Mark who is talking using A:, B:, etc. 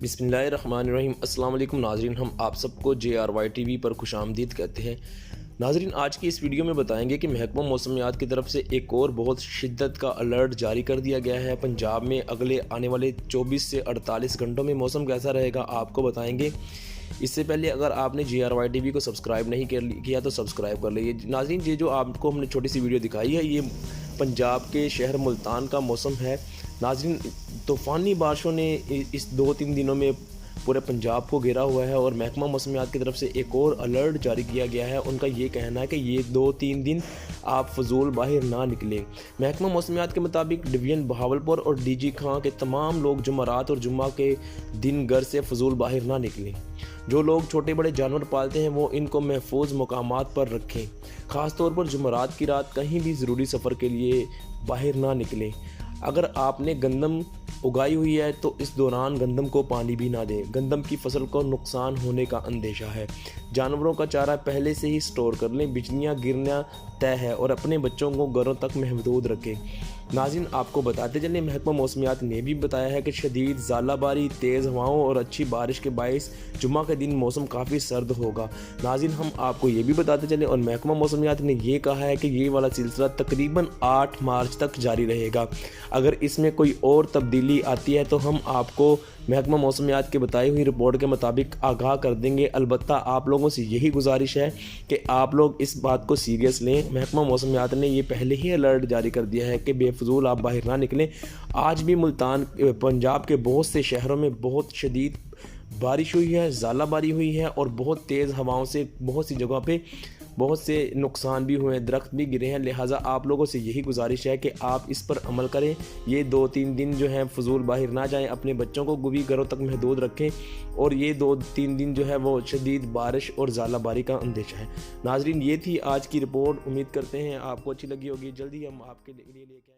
A: बिस्मिल्लाहिर्रहमानिर्रहीम। अस्सलाम वालेकुम नाजरीन, हम आप सबको JRY TV पर खुश आमदीद कहते हैं। नाजरीन, आज की इस वीडियो में बताएंगे कि महकमा मौसमियात की तरफ से एक और बहुत शिद्दत का अलर्ट जारी कर दिया गया है। पंजाब में अगले आने वाले 24 से 48 घंटों में मौसम कैसा रहेगा आपको बताएंगे। इससे पहले अगर आपने JRY TV को सब्सक्राइब नहीं किया तो सब्सक्राइब कर लीजिए। नाज़रीन, ये जो आपको हमने छोटी सी वीडियो दिखाई है, ये पंजाब के शहर मुल्तान का मौसम है। नाज़रीन, तूफ़ानी बारिशों ने इस 2-3 दिनों में पूरे पंजाब को घेरा हुआ है और महकमा मौसमियात की तरफ से एक और अलर्ट जारी किया गया है। उनका ये कहना है कि ये 2-3 दिन आप फजूल बाहर ना निकलें। महकमा मौसमियात के मुताबिक डिवीज़न बहावलपुर और DG खां के तमाम लोग जुमेरात और जुम्मा के दिन घर से फजूल बाहर ना निकलें। जो लोग छोटे बड़े जानवर पालते हैं वो इनको महफूज मकामात पर रखें। ख़ास तौर पर जुमेरात की रात कहीं भी ज़रूरी सफ़र के लिए बाहर ना निकलें। अगर आपने गंदम उगाई हुई है तो इस दौरान गंदम को पानी भी ना दें। गंदम की फसल को नुकसान होने का अंदेशा है। जानवरों का चारा पहले से ही स्टोर कर लें। बिजलियाँ गिरना तय है और अपने बच्चों को घरों तक महदूद रखें। नाज़रीन, आपको बताते चलें, महकमा मौसमियात ने भी बताया है कि शदीद ज़ालाबारी, तेज़ हवाओं और अच्छी बारिश के बायस जुम्मा के दिन मौसम काफ़ी सर्द होगा। नाज़रीन, हम आपको ये भी बताते चलें और महकमा मौसमियात ने ये कहा है कि ये वाला सिलसिला तकरीबन 8 मार्च तक जारी रहेगा। अगर इसमें कोई और तब्दीली आती है तो हम आपको महकमा मौसमियात के बताई हुई रिपोर्ट के मुताबिक आगाह कर देंगे। अलबत्ता आप लोगों से यही गुजारिश है कि आप लोग इस बात को सीरियस लें। महकमा मौसमियात ने ये पहले ही अलर्ट जारी कर दिया है कि बेफजूल आप बाहर ना निकलें। आज भी मुल्तान पंजाब के बहुत से शहरों में बहुत शदीद बारिश हुई है, ज़ालाबारी हुई है और बहुत तेज़ हवाओं से बहुत सी जगहों पे बहुत से नुकसान भी हुए हैं, दरख्त भी गिरे हैं। लिहाजा आप लोगों से यही गुजारिश है कि आप इस पर अमल करें। ये 2-3 दिन जो है फजूल बाहर ना जाएं, अपने बच्चों को भी घरों तक महदूद रखें और ये 2-3 दिन जो है वो शदीद बारिश और ज़ालाबारी का अंदेशा है। नाजरीन, ये थी आज की रिपोर्ट। उम्मीद करते हैं आपको अच्छी लगी होगी। जल्दी हम आपके लिए लेके आएंगे।